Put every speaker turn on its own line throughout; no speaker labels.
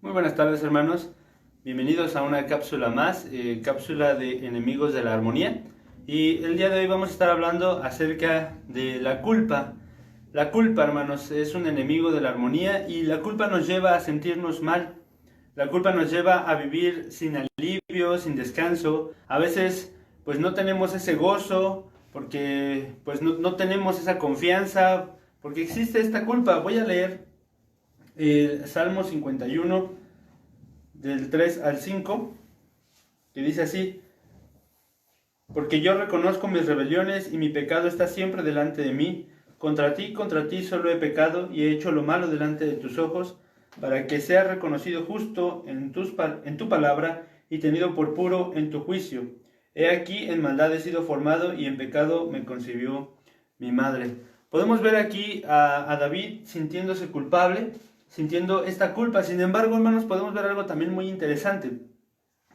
Muy buenas tardes, hermanos, bienvenidos a una cápsula más, cápsula de enemigos de la armonía. Y el día de hoy vamos a estar hablando acerca de la culpa. La culpa, hermanos, es un enemigo de la armonía y la culpa nos lleva a sentirnos mal. La culpa nos lleva a vivir sin alivio, sin descanso. A veces pues no tenemos ese gozo porque pues no tenemos esa confianza porque existe esta culpa. Voy a leer Salmo 51 del 3 al 5, que dice así: porque yo reconozco mis rebeliones y mi pecado está siempre delante de mí. Contra ti solo he pecado y he hecho lo malo delante de tus ojos, para que sea reconocido justo en tu palabra y tenido por puro en tu juicio. He aquí, en maldad he sido formado y en pecado me concibió mi madre. Podemos ver aquí a David sintiéndose culpable, sintiendo esta culpa. Sin embargo, hermanos, podemos ver algo también muy interesante.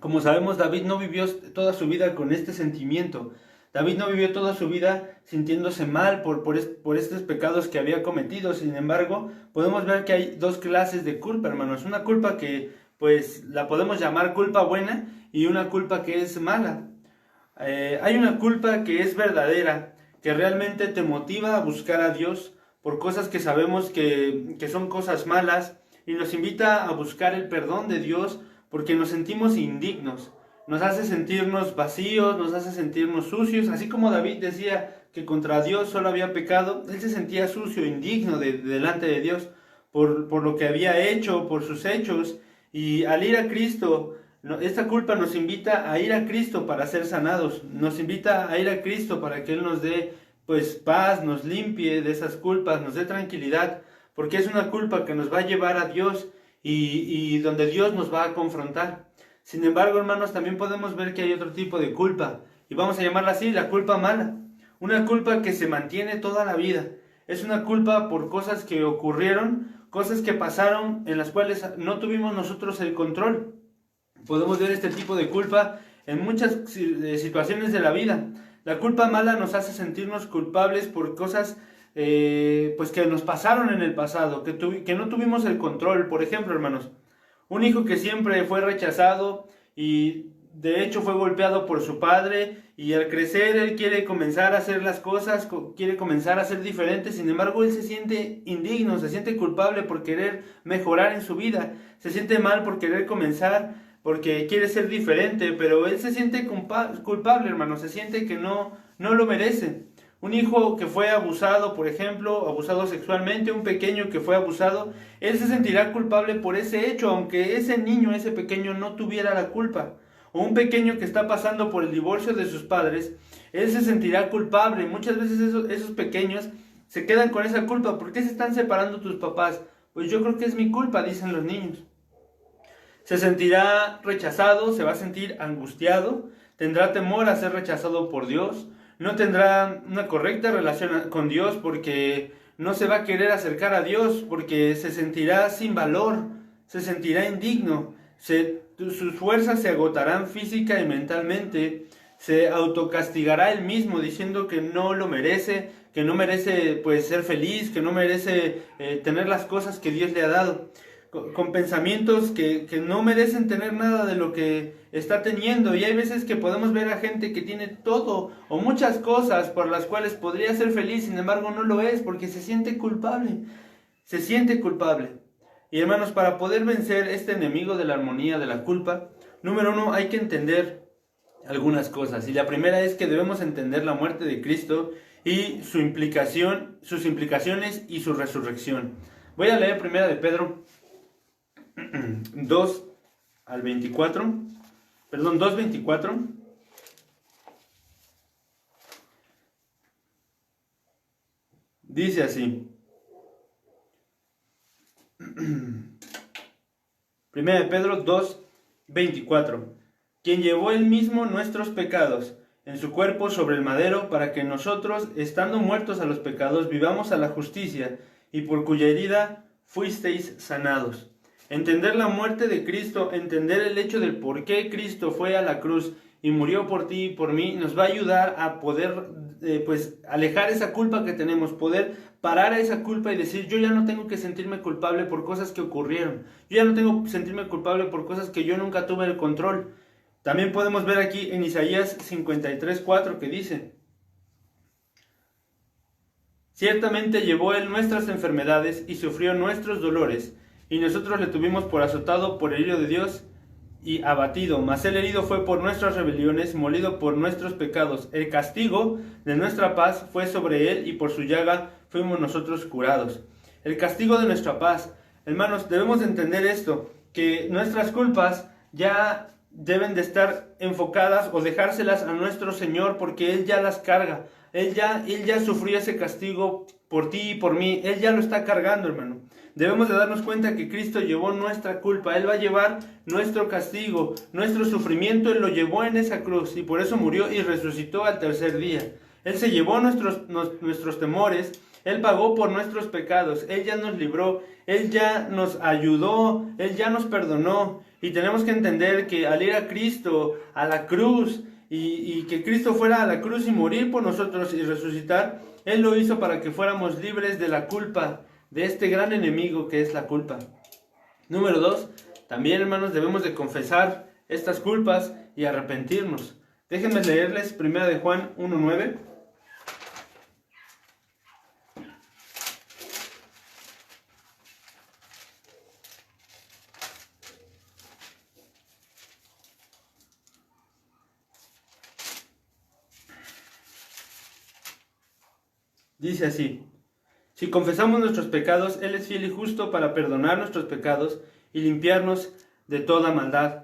Como sabemos, David no vivió toda su vida con este sentimiento. David no vivió toda su vida sintiéndose mal por estos pecados que había cometido. Sin embargo, podemos ver que hay dos clases de culpa, hermanos. Una culpa que pues la podemos llamar culpa buena y una culpa que es mala. Hay una culpa que es verdadera, que realmente te motiva a buscar a Dios por cosas que sabemos que son cosas malas, y nos invita a buscar el perdón de Dios porque nos sentimos indignos, nos hace sentirnos vacíos, nos hace sentirnos sucios. Así como David decía que contra Dios solo había pecado, él se sentía sucio, indigno delante de Dios por lo que había hecho, por sus hechos. Y al ir a Cristo, esta culpa nos invita a ir a Cristo para ser sanados, nos invita a ir a Cristo para que Él nos dé pues paz, nos limpie de esas culpas, nos dé tranquilidad, porque es una culpa que nos va a llevar a Dios y donde Dios nos va a confrontar. Sin embargo, hermanos, también podemos ver que hay otro tipo de culpa, y vamos a llamarla así, la culpa mala. Una culpa que se mantiene toda la vida. Es una culpa por cosas que ocurrieron, cosas que pasaron en las cuales no tuvimos nosotros el control. Podemos ver este tipo de culpa en muchas situaciones de la vida. La culpa mala nos hace sentirnos culpables por cosas pues que nos pasaron en el pasado, que no tuvimos el control. Por ejemplo, hermanos, un hijo que siempre fue rechazado y de hecho fue golpeado por su padre, y al crecer él quiere comenzar a hacer las cosas, quiere comenzar a ser diferente. Sin embargo, él se siente indigno, se siente culpable por querer mejorar en su vida, se siente mal por querer comenzar, porque quiere ser diferente, pero él se siente culpable, hermano, se siente que no lo merece. Un hijo que fue abusado, por ejemplo, abusado sexualmente, un pequeño que fue abusado, él se sentirá culpable por ese hecho, aunque ese niño, ese pequeño, no tuviera la culpa. O un pequeño que está pasando por el divorcio de sus padres, él se sentirá culpable. Muchas veces esos pequeños se quedan con esa culpa. ¿Por qué se están separando tus papás? Pues yo creo que es mi culpa, dicen los niños. Se sentirá rechazado, se va a sentir angustiado, tendrá temor a ser rechazado por Dios, no tendrá una correcta relación con Dios porque no se va a querer acercar a Dios, porque se sentirá sin valor, se sentirá indigno, sus fuerzas se agotarán física y mentalmente, se autocastigará él mismo diciendo que no lo merece, que no merece pues ser feliz, que no merece tener las cosas que Dios le ha dado, con pensamientos que no merecen tener nada de lo que está teniendo. Y hay veces que podemos ver a gente que tiene todo o muchas cosas por las cuales podría ser feliz, sin embargo no lo es porque se siente culpable, se siente culpable. Y hermanos, para poder vencer este enemigo de la armonía, de la culpa, número uno, hay que entender algunas cosas. Y la primera es que debemos entender la muerte de Cristo y sus implicaciones y su resurrección. Voy a leer primera de Pedro 2 al 24, perdón, 2:24. Dice así: Primera de Pedro 2:24, quien llevó él mismo nuestros pecados en su cuerpo sobre el madero, para que nosotros, estando muertos a los pecados, vivamos a la justicia, y por cuya herida fuisteis sanados. Entender la muerte de Cristo, entender el hecho del por qué Cristo fue a la cruz y murió por ti y por mí, nos va a ayudar a poder pues alejar esa culpa que tenemos, poder parar a esa culpa y decir, yo ya no tengo que sentirme culpable por cosas que ocurrieron, yo ya no tengo que sentirme culpable por cosas que yo nunca tuve el control. También podemos ver aquí en Isaías 53:4 que dice: ciertamente llevó él nuestras enfermedades y sufrió nuestros dolores, y nosotros le tuvimos por azotado, por herido de Dios y abatido. Mas él herido fue por nuestras rebeliones, molido por nuestros pecados. El castigo de nuestra paz fue sobre él, y por su llaga fuimos nosotros curados. El castigo de nuestra paz. Hermanos, debemos entender esto, que nuestras culpas ya deben de estar enfocadas o dejárselas a nuestro Señor, porque Él ya las carga. Él ya sufrió ese castigo por ti y por mí. Él ya lo está cargando, hermano. Debemos de darnos cuenta que Cristo llevó nuestra culpa. Él va a llevar nuestro castigo, nuestro sufrimiento. Él lo llevó en esa cruz, y por eso murió y resucitó al tercer día. Él se llevó nuestros temores. Él pagó por nuestros pecados. Él ya nos libró. Él ya nos ayudó. Él ya nos perdonó. Y tenemos que entender que al ir a Cristo, a la cruz, y que Cristo fuera a la cruz y morir por nosotros y resucitar, Él lo hizo para que fuéramos libres de la culpa, de este gran enemigo que es la culpa. Número 2, también, hermanos, debemos de confesar estas culpas y arrepentirnos. Déjenme leerles 1 de Juan 1:9. Dice así: si confesamos nuestros pecados, Él es fiel y justo para perdonar nuestros pecados y limpiarnos de toda maldad.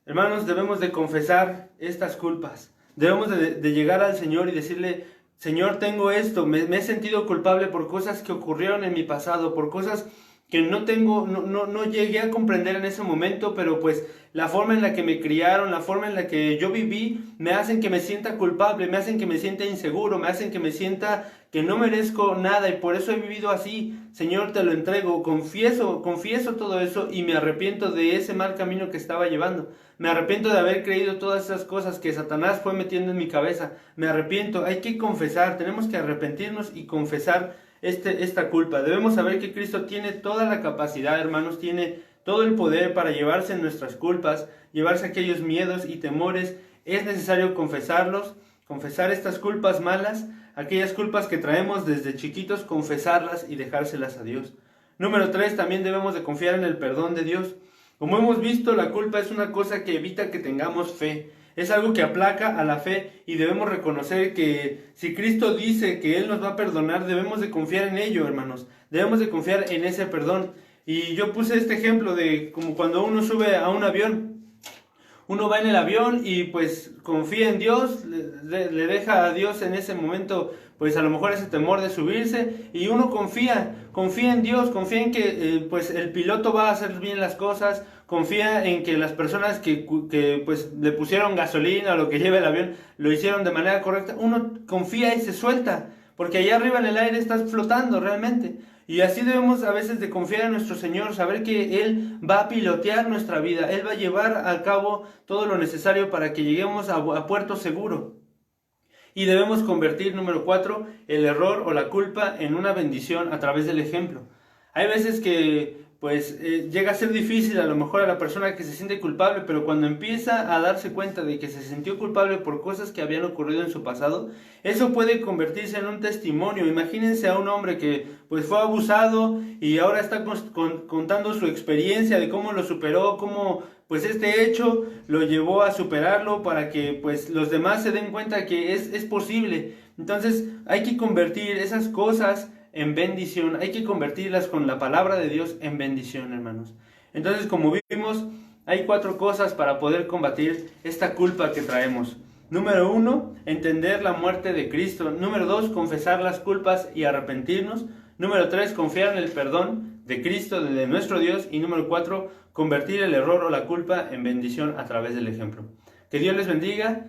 Hermanos, debemos de confesar estas culpas. Debemos de llegar al Señor y decirle: Señor, tengo esto, me he sentido culpable por cosas que ocurrieron en mi pasado, por cosas que no llegué a comprender en ese momento, pero pues la forma en la que me criaron, la forma en la que yo viví, me hacen que me sienta culpable, me hacen que me sienta inseguro, me hacen que me sienta que no merezco nada, y por eso he vivido así. Señor, te lo entrego, confieso todo eso, y me arrepiento de ese mal camino que estaba llevando. Me arrepiento de haber creído todas esas cosas que Satanás fue metiendo en mi cabeza. Me arrepiento. Hay que confesar, tenemos que arrepentirnos y confesar esta culpa. Debemos saber que Cristo tiene toda la capacidad, hermanos, tiene todo el poder para llevarse nuestras culpas, llevarse aquellos miedos y temores. Es necesario confesarlos, confesar estas culpas malas, aquellas culpas que traemos desde chiquitos, confesarlas y dejárselas a Dios. Número 3, también debemos de confiar en el perdón de Dios. Como hemos visto, la culpa es una cosa que evita que tengamos fe. Es algo que aplaca a la fe, y debemos reconocer que si Cristo dice que Él nos va a perdonar, debemos de confiar en ello, hermanos. Debemos de confiar en ese perdón. Y yo puse este ejemplo de como cuando uno sube a un avión. Uno va en el avión y pues confía en Dios, le deja a Dios en ese momento pues a lo mejor ese temor de subirse, y uno confía en Dios, confía en que pues el piloto va a hacer bien las cosas, confía en que las personas que pues le pusieron gasolina o lo que lleva el avión lo hicieron de manera correcta. Uno confía y se suelta, porque allá arriba en el aire estás flotando realmente. Y así debemos a veces de confiar en nuestro Señor, saber que Él va a pilotear nuestra vida, Él va a llevar a cabo todo lo necesario para que lleguemos a puerto seguro. Y debemos convertir, número 4, el error o la culpa en una bendición a través del ejemplo. Hay veces que pues llega a ser difícil a lo mejor a la persona que se siente culpable, pero cuando empieza a darse cuenta de que se sintió culpable por cosas que habían ocurrido en su pasado, eso puede convertirse en un testimonio. Imagínense a un hombre que pues fue abusado y ahora está contando su experiencia de cómo lo superó, cómo pues este hecho lo llevó a superarlo, para que pues los demás se den cuenta que es posible. Entonces hay que convertir esas cosas en bendición, hay que convertirlas con la palabra de Dios en bendición, hermanos. Entonces, como vimos, hay 4 cosas para poder combatir esta culpa que traemos. Número 1, entender la muerte de Cristo. Número 2, confesar las culpas y arrepentirnos. Número 3, confiar en el perdón de Cristo, de nuestro Dios. Y número 4, convertir el error o la culpa en bendición a través del ejemplo. Que Dios les bendiga